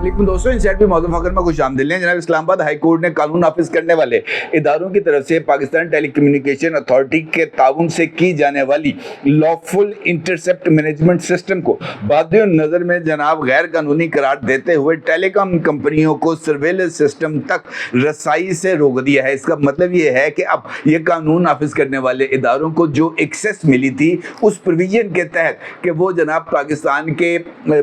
अस्सलाम दोस्तों, इनसाइड भी मौजूद फकर में खुश आमदीद हैं। जनाब इस्लामाबाद हाई कोर्ट ने कानून नाफिज करने वाले इदारों की तरफ से पाकिस्तान टेली कम्युनिकेशन अथॉरिटी के ताउन से की जाने वाली लॉफुल इंटरसेप्ट मैनेजमेंट सिस्टम को बादे नज़र में जनाब गैर कानूनी करार देते हुए टेलीकॉम कंपनियों को सर्वेलेंस सिस्टम तक रसाई से रोक दिया है। इसका मतलब ये है कि अब ये कानून नाफिज करने वाले इदारों को जो एक्सेस मिली थी उस प्रोविजन के तहत कि वो जनाब पाकिस्तान के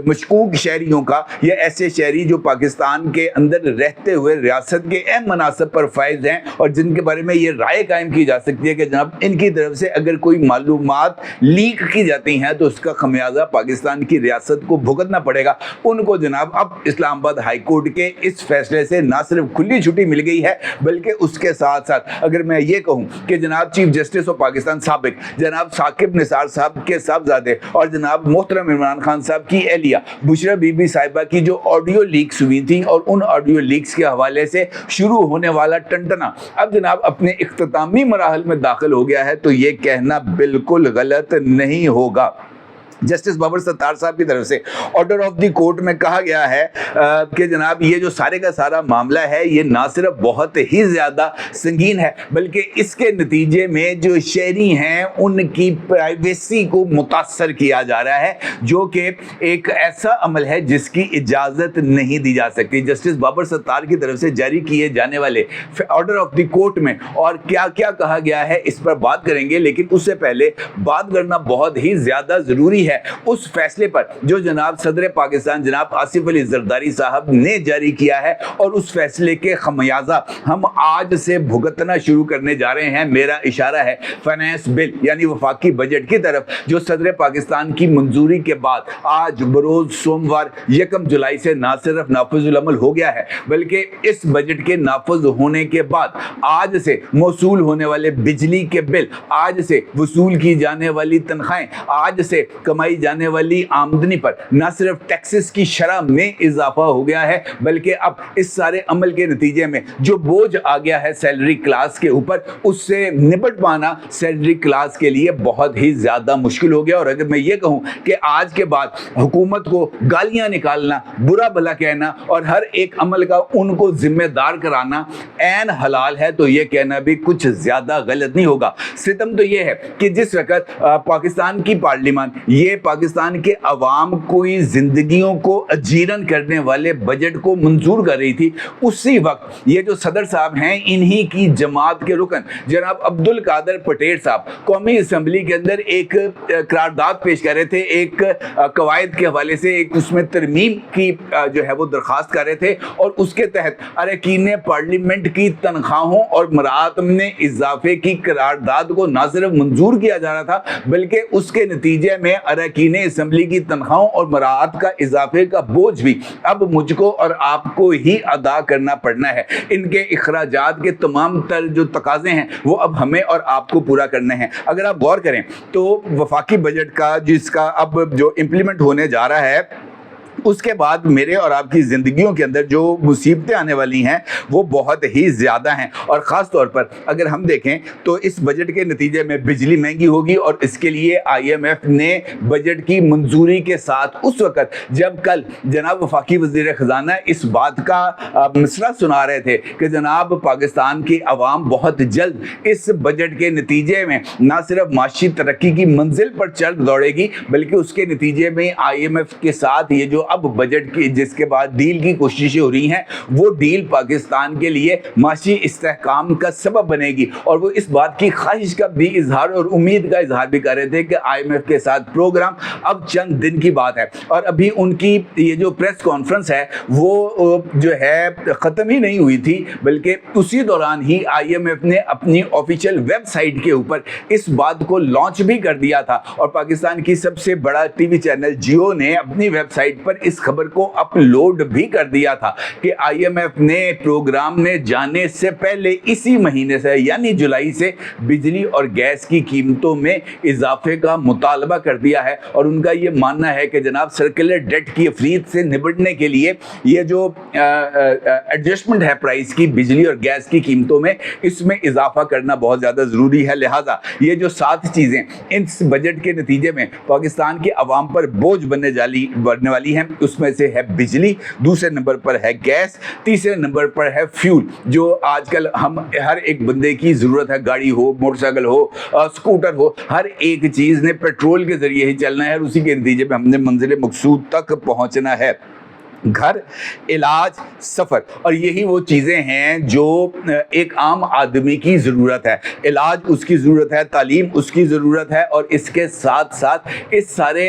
मशकूक शहरियों का या ऐसे शहरी जो पाकिस्तान के अंदर रहते हुए रियासत के अहम मनासब पर फायज हैं और जिनके बारे में ये राय कायम की जा सकती है कि जनाब इनकी तरफ से अगर कोई मालूमात लीक की जाती हैं तो उसका खमियाजा पाकिस्तान की रियासत को भुगतना पड़ेगा, उनको जनाब अब इस्लामाबाद हाई कोर्ट के इस फैसले से ना सिर्फ खुली छुट्टी मिल गई है बल्कि उसके साथ साथ अगर मैं ये कहूँ कि जनाब चीफ जस्टिस ऑफ पाकिस्तान साबिक जनाब साकिब निसार साहब के साहबजादे और जनाब मोहतरम इमरान खान साहब की एहलिया बुशरा बीबी साहिबा की जो ऑडियो लीक्स हुई थी और उन ऑडियो लीक्स के हवाले से शुरू होने वाला टंटना अब जनाब अपने इख्तितामी मराहल में दाखिल हो गया है, तो ये कहना बिल्कुल गलत नहीं होगा। जस्टिस बाबर सत्तार साहब की तरफ से ऑर्डर ऑफ द कोर्ट में कहा गया है कि जनाब ये जो सारे का सारा मामला है ये ना सिर्फ बहुत ही ज़्यादा संगीन है बल्कि इसके नतीजे में जो शहरी हैं उनकी प्राइवेसी को मुतासर किया जा रहा है, जो कि एक ऐसा अमल है जिसकी इजाज़त नहीं दी जा सकती। जस्टिस बाबर सत्तार की तरफ से जारी किए जाने वाले ऑर्डर ऑफ द कोर्ट में और क्या क्या कहा गया है इस पर बात करेंगे, लेकिन उससे पहले बात करना बहुत ही ज़्यादा ज़रूरी है उस फैसले पर जो जनाब सदर पाकिस्तान जनाब आसिफ अली जरदारी साहब ने जारी किया है और उस फैसले के खमियाजा हम आज से भुगतना शुरू करने जा रहे हैं। मेरा इशारा है फाइनेंस बिल यानी वफाकी बजट की तरफ जो सदर पाकिस्तान की मंजूरी के बाद आज बरोज सोमवार 1 जुलाई से ना सिर्फ नाफिजुल अमल हो गया है बल्कि इस बजट के नाफिज होने के बाद आज से मौसूल होने वाले बिजली के बिल, आज से वसूल की जाने वाली तनख्वाहें, आज से कमाई जाने वाली आमदनी पर न सिर्फ टैक्सेस की शरह में इजाफा हो गया है बल्कि अब इस सारे अमल के नतीजे में जो बोझ आ गया है सैलरी क्लास के ऊपर उससे निपट पाना सैलरी क्लास के लिए बहुत ही ज़्यादा मुश्किल हो गया। और अगर मैं ये कहूँ कि आज के बाद हुकूमत को गालियाँ निकालना, बुरा भला कहना और हर एक अमल का उनको जिम्मेदार कराना ऐन हलाल है तो ये कहना भी कुछ ज़्यादा गलत नहीं होगा। सितम तो ये है कि जिस वक्त पाकिस्तान की पार्लियामान ये पाकिस्तान के अवाम कोई जिंदगियों को अजीरन करने वाले बजट को मंजूर कर रही थी, उसी वक्त ये जो सदर साहब हैं इन्हीं की जमात के रुकन जनाब अब्दुल कादर पटेल साहब कौमी असम्बली के अंदर एक करारदाद पेश कर रहे थे, एक कवायद के हवाले से एक उसमें तरमीम की जो है वो दरख्वास्त कर रहे थे और उसके तहत अरकान पार्लियामेंट की तनख्वाहों और मरात में इजाफे की करारदाद को ना सिर्फ मंजूर किया जा रहा था बल्कि उसके नतीजे में अरकान असम्बली की तनख्वाहों और मराहत का इजाफे का बोझ भी अब मुझको और आपको ही अदा करना पड़ना है। इनके इखराजात के तमाम तर जो तकाजे हैं वो अब हमें और आपको पूरा करने हैं। अगर आप गौर करें तो वफाकी बजट का जिसका अब जो इम्प्लीमेंट होने जा रहा है उसके बाद मेरे और आपकी ज़िंदगियों के अंदर जो मुसीबतें आने वाली हैं वो बहुत ही ज़्यादा हैं और ख़ास तौर पर अगर हम देखें तो इस बजट के नतीजे में बिजली महंगी होगी और इसके लिए IMF ने बजट की मंजूरी के साथ उस वक़्त जब कल जनाब वफाकी वज़ीर ख़जाना इस बात का मसला सुना रहे थे कि जनाब पाकिस्तान की आवाम बहुत जल्द इस बजट के नतीजे में ना सिर्फ माशी तरक्की की मंजिल पर चल दौड़ेगी बल्कि उसके नतीजे में IMF के साथ ये जो अब बजट की जिसके बाद डील की कोशिशें हो रही हैं वो डील पाकिस्तान के लिए माशी इस्तेहकाम का सबब बनेगी। और वो इस बात की ख्वाहिश का भी इजहार और उम्मीद का इजहार भी कर रहे थे कि IMF के साथ प्रोग्राम अब चंद दिन की बात है और अभी उनकी ये जो प्रेस कॉन्फ्रेंस है वो जो है ख़त्म ही नहीं हुई थी बल्कि उसी दौरान ही IMF ने अपनी ऑफिशियल वेबसाइट के ऊपर इस बात को लॉन्च भी कर दिया था और पाकिस्तान की सबसे बड़ा टीवी चैनल जियो ने अपनी वेबसाइट पर इस खबर को अपलोड भी कर दिया था कि IMF ने प्रोग्राम में जाने से पहले इसी महीने से यानी जुलाई से बिजली और गैस की कीमतों में इजाफे का मुतालबा कर दिया है और उनका ये मानना है कि जनाब सर्कुलर डेट की अफरीद से निपटने के लिए ये जो एडजस्टमेंट है प्राइस की बिजली और गैस की कीमतों में इसमें इजाफा करना बहुत ज़्यादा ज़रूरी है। लिहाजा ये जो 7 चीज़ें इस बजट के नतीजे में पाकिस्तान के अवाम पर बोझ बनने वाली हैं उसमें से है बिजली, दूसरे नंबर पर है गैस, तीसरे नंबर पर है फ्यूल, जो आजकल हम हर एक बंदे की ज़रूरत है। गाड़ी हो, मोटरसाइकिल हो, स्कूटर हो, हर एक चीज़ ने पेट्रोल के ज़रिए ही चलना है और उसी के नतीजे में हमने मंजिल मकसूद तक पहुंचना है। घर, इलाज, सफ़र, और यही वो चीज़ें हैं जो एक आम आदमी की ज़रूरत है। इलाज उसकी ज़रूरत है, तालीम उसकी ज़रूरत है, और इसके साथ साथ इस सारे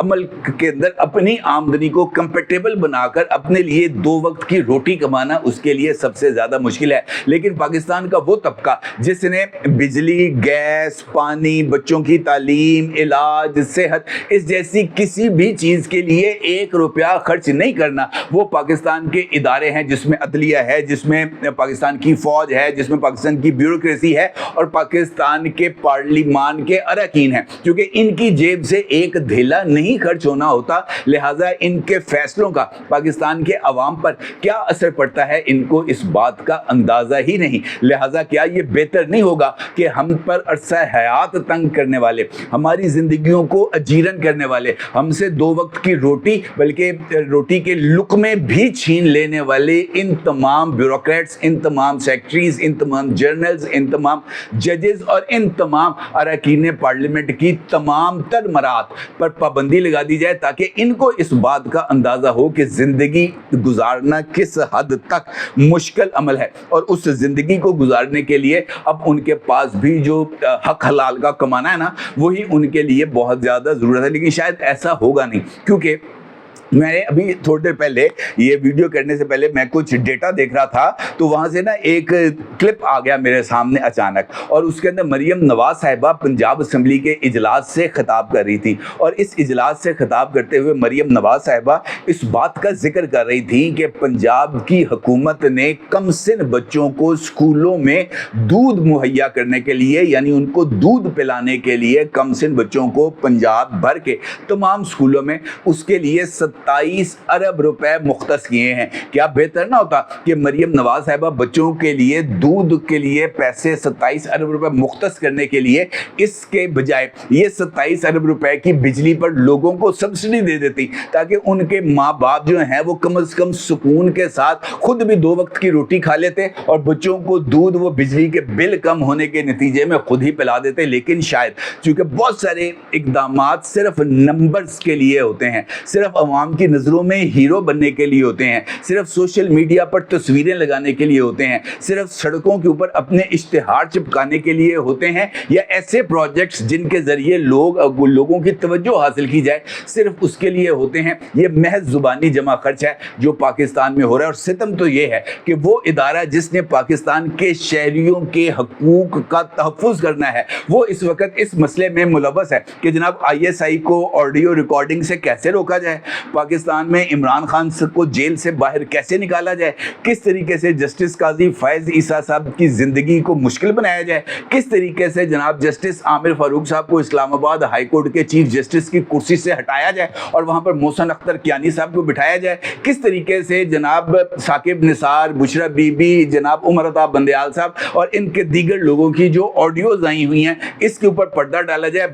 अमल के अंदर अपनी आमदनी को कंपेटेबल बनाकर अपने लिए 2 वक्त की रोटी कमाना उसके लिए सबसे ज़्यादा मुश्किल है। लेकिन पाकिस्तान का वो तबका जिसने बिजली, गैस, पानी, बच्चों की तालीम, इलाज, सेहत, इस जैसी किसी भी चीज़ के लिए 1 रुपया खर्च नहीं करना, वो पाकिस्तान के इदारे हैं, जिसमें अदलिया है, जिसमें पाकिस्तान की फौज है, जिसमें पाकिस्तान की ब्यूरोक्रेसी है, और पाकिस्तान के पार्लिमान के अरकान हैं। क्योंकि इनकी जेब से एक धेला नहीं खर्च होना होता, लिहाजा इनके फैसलों का पाकिस्तान के अवाम पर क्या असर पड़ता है, इनको इस बात का अंदाजा ही नहीं। लिहाजा क्या ये बेहतर नहीं होगा कि हम पर अरसा हयात तंग करने वाले, हमारी जिंदगियों को अजीरन करने वाले, हमसे 2 वक्त की रोटी बल्कि रोटी के लुक़मे भी छीन लेने वाले इन तमाम ब्यूरोक्रेट्स, इन तमाम सेक्रेटरीज, इन तमाम जर्नल्स, इन तमाम जजेस और इन तमाम अरकान पार्लियामेंट की तमाम तर मरात पर पाबंदी लगा दी जाए, ताकि इनको इस बात का अंदाज़ा हो कि ज़िंदगी गुजारना किस हद तक मुश्किल अमल है, और उस ज़िंदगी को गुजारने के लिए अब उनके पास भी जो हक हलाल का कमाना है ना, वही उनके लिए बहुत ज़्यादा ज़रूरत है। लेकिन शायद ऐसा होगा नहीं, क्योंकि मैंने अभी थोड़ी देर पहले ये वीडियो करने से पहले मैं कुछ डेटा देख रहा था, तो वहाँ से ना एक क्लिप आ गया मेरे सामने अचानक, और उसके अंदर मरियम नवाज साहिबा पंजाब असम्बली के इजलास से खिताब कर रही थी। और इस इजलास से खिताब करते हुए मरियम नवाज साहिबा इस बात का जिक्र कर रही थी कि पंजाब की हुकूमत ने कम सिन बच्चों को स्कूलों में दूध मुहैया करने के लिए, यानी उनको दूध पिलाने के लिए कम सिन बच्चों को पंजाब भर के तमाम स्कूलों में उसके लिए 27 अरब रुपए मुख्तस किए हैं। क्या बेहतर ना होता कि मरियम नवाज साहिबा बच्चों के लिए दूध के लिए पैसे 27 अरब रुपए मुख्तस करने के लिए, इसके बजाय ये 27 अरब रुपए की बिजली पर लोगों को सब्सिडी दे देती, ताकि उनके माँ बाप जो हैं वो कम से कम सुकून के साथ खुद भी 2 वक्त की रोटी खा लेते और बच्चों को दूध वो बिजली के बिल कम होने के नतीजे में खुद ही पिला देते। लेकिन शायद चूँकि बहुत सारे इकदामात सिर्फ नंबर्स के लिए होते हैं, सिर्फ अवाम की नज़रों में हीरो बनने के लिए होते हैं, सिर्फ सोशल मीडिया पर तस्वीरें लगाने के लिए होते हैं, सिर्फ सड़कों के ऊपर अपने इश्तिहार चिपकाने के लिए होते हैं, या ऐसे प्रोजेक्ट्स जिनके ज़रिए लोगों की तवज्जो हासिल की जाए, सिर्फ उसके लिए होते हैं। ये महज ज़ुबानी जमा खर्च है जो पाकिस्तान में हो रहा है। और सितम तो ये है कि वो इदारा जिसने पाकिस्तान के शहरियों के हकूक़ का तहफ़्फ़ुज़ करना है, वो इस वक्त इस मसले में मुलव्वस है कि जनाब ISI को ऑडियो रिकॉर्डिंग से कैसे रोका जाए, पाकिस्तान में इमरान खान को जेल से बाहर कैसे निकाला जाए, किस तरीके से जस्टिस काजी फैज़ ईसा साहब की ज़िंदगी को मुश्किल बनाया जाए, किस तरीके से जनाब जस्टिस आमिर फारूक साहब को इस्लामाबाद हाई कोर्ट के चीफ जस्टिस की कुर्सी से हटाया जाए और वहाँ पर मोहसिन अख्तर कियानी साहब को बिठाया जाए, किस तरीके से जनाब साकिब निसार, बुशरा बीबी, जनाब उमर अता बंदयाल साहब और इनके दीगर लोगों की जो ऑडियोज आई हुई हैं, इसके ऊपर पर्दा डाला जाए,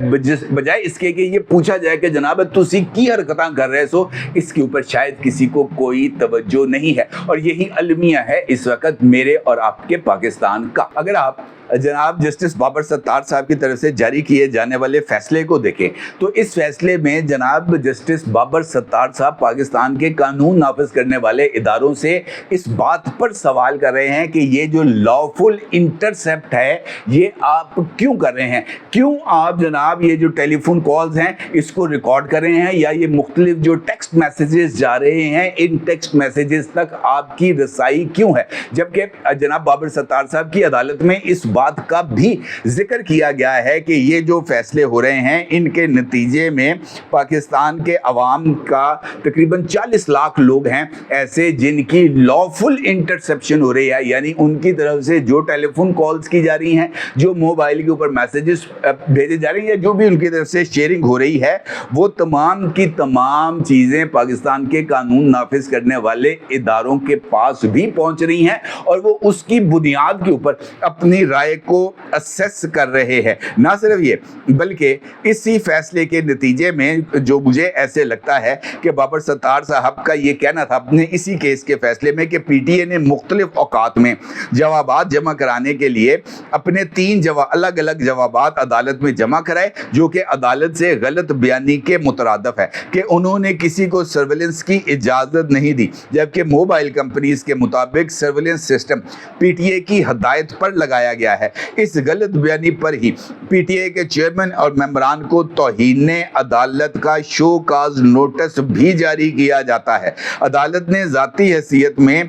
बजाय इसके कि ये पूछा जाए कि जनाब तुसी की हरकतां कर रहे सो, इसके ऊपर शायद किसी को कोई तवज्जो नहीं है। और यही अलमिया है इस वक्त मेरे और आपके पाकिस्तान का। अगर आप जनाब जस्टिस बाबर सत्तार साहब की तरफ से जारी किए जाने वाले फैसले को देखें, तो इस फैसले में जनाब जस्टिस बाबर सत्तार साहब पाकिस्तान के कानून नाफिज करने वाले इदारों से इस बात पर सवाल कर रहे हैं कि ये जो लॉफुल इंटरसेप्ट है ये आप क्यों कर रहे हैं, क्यों आप जनाब ये जो टेलीफोन कॉल्स हैं इसको रिकॉर्ड कर रहे हैं, या ये मुख्तलिफ जो टेक्स्ट मैसेजेस जा रहे हैं इन टेक्स्ट मैसेजेस तक आपकी रसाई क्यों है। जबकि जनाब बाबर सत्तार साहब की अदालत में इस बात का भी जिक्र किया गया है कि ये जो फैसले हो रहे हैं इनके नतीजे में पाकिस्तान के अवाम का तकरीबन 40 लाख लोग हैं ऐसे जिनकी लॉफुल इंटरसेप्शन हो रही है, यानी उनकी तरफ से जो टेलीफोन कॉल्स की जा रही हैं, जो मोबाइल के ऊपर मैसेजेस भेजे जा रही हैं, जो भी उनकी तरफ से शेयरिंग हो रही है, वो तमाम की तमाम चीज़ें पाकिस्तान के कानून नाफिज करने वाले इदारों के पास भी पहुंच रही हैं और वो उसकी बुनियाद के ऊपर अपनी राय رائے کو اسیس کر رہے ہیں۔ نہ صرف یہ بلکہ اسی فیصلے کے نتیجے میں جو مجھے ایسے لگتا ہے کہ بابر ستار صاحب کا یہ کہنا تھا اپنے اسی کیس کے فیصلے میں کہ پی ٹی اے نے مختلف اوقات میں جوابات جمع کرانے کے لیے اپنے 3 الگ الگ جوابات عدالت میں جمع کرائے، جو کہ عدالت سے غلط بیانی کے مترادف ہے کہ انہوں نے کسی کو سرویلنس کی اجازت نہیں دی، جبکہ موبائل کمپنیز کے مطابق surveillance system P T A کی ہدایت پر لگایا گیا ہے۔ اس غلط بیانی پر ہی پی ٹی اے کے چیئرمین اور ممبران کو توہین عدالت کا شو کاز نوٹس بھی جاری کیا جاتا ہے۔ عدالت نے ذاتی حیثیت میں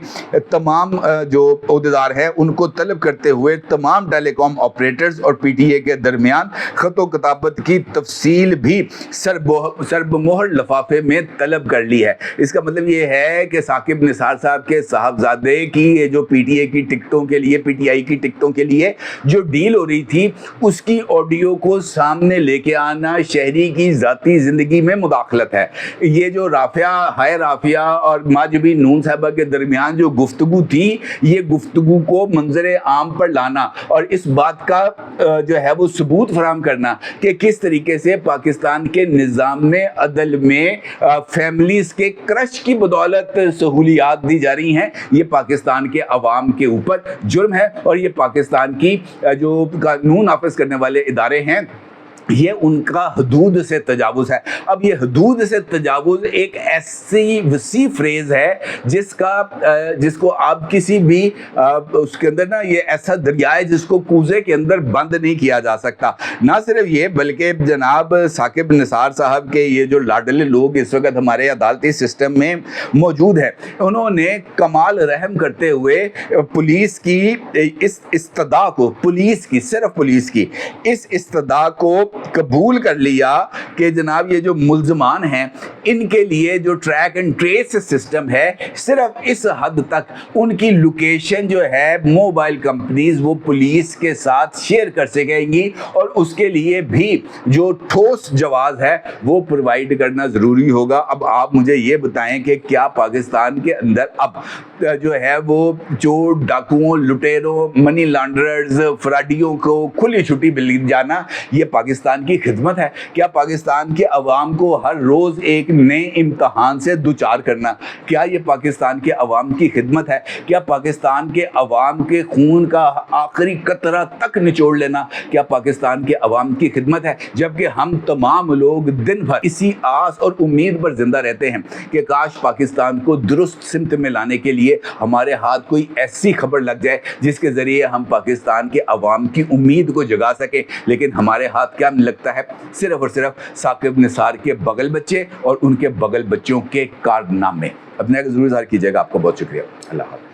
تمام جو عہدیدار ہیں ان کو طلب کرتے ہوئے تمام ٹیلی کام آپریٹرز اور پی ٹی اے کے درمیان خط و کتابت کی تفصیل بھی سرب مہر لفافے میں طلب کر لی ہے۔ اس کا مطلب یہ ہے کہ ثاقب نثار صاحب کے صاحبزادے کی جو پی ٹی اے کی ٹکٹوں کے لیے، پی ٹی آئی کی ٹکٹوں کے لیے جو ڈیل ہو رہی تھی، اس کی آڈیو کو سامنے لے کے آنا شہری کی ذاتی زندگی میں مداخلت ہے۔ یہ جو رافعہ اور ماجبی نون صاحبہ کے درمیان جو گفتگو تھی، یہ گفتگو کو منظر عام پر لانا اور اس بات کا جو ہے وہ ثبوت فراہم کرنا کہ کس طریقے سے پاکستان کے نظام میں عدل میں فیملیز کے کرش کی بدولت سہولیات دی جا رہی ہیں، یہ پاکستان کے عوام کے اوپر جرم ہے، اور یہ پاکستان کی جو قانون نافذ کرنے والے ادارے ہیں یہ ان کا حدود سے تجاوز ہے۔ اب یہ حدود سے تجاوز ایک ایسی وسیع فریز ہے جس کو آپ کسی بھی اس کے اندر یہ ایسا دریا ہے جس کو کوزے کے اندر بند نہیں کیا جا سکتا۔ نہ صرف یہ بلکہ جناب ثاقب نثار صاحب کے یہ جو لاڈلے لوگ اس وقت ہمارے عدالتی سسٹم میں موجود ہیں، انہوں نے کمال رحم کرتے ہوئے پولیس کی اس استدعا کو، صرف پولیس کی اس استدعا کو قبول کر لیا کہ جناب یہ جو ملزمان ہیں ان کے لیے جو ٹریک اینڈ ٹریس سسٹم ہے، صرف اس حد تک ان کی لوکیشن جو ہے موبائل کمپنیز وہ پولیس کے ساتھ شیئر کر سکیں گی، اور اس کے لیے بھی جو ٹھوس جواز ہے وہ پرووائڈ کرنا ضروری ہوگا۔ اب آپ مجھے یہ بتائیں کہ کیا پاکستان کے اندر اب جو ہے وہ چور، ڈاکوؤں، لٹیروں، منی لانڈررز، فراڈیوں کو کھلی چھٹی مل جانا یہ پاکستان کی خدمت ہے؟ کیا پاکستان کے عوام کو ہر روز ایک نئے امتحان سے دوچار کرنا کیا یہ پاکستان کے عوام کی خدمت ہے؟ کیا پاکستان کے عوام کے خون کا آخری قطرہ تک نچوڑ لینا کیا پاکستان کے عوام کی خدمت ہے؟ جبکہ ہم تمام لوگ دن بھر اسی آس اور امید پر زندہ رہتے ہیں کہ کاش پاکستان کو درست سمت میں لانے کے لیے ہمارے ہاتھ کوئی ایسی خبر لگ جائے جس کے ذریعے ہم پاکستان کے عوام کی امید کو جگا سکیں، لیکن ہمارے ہاتھ کیا لگتا ہے؟ صرف اور صرف ثاقب نثار کے بغل بچے اور ان کے بغل بچوں کے کارنامے۔ اپنے ضرور اظہار کیجیے گا۔ آپ کا بہت شکریہ۔ اللہ حافظ۔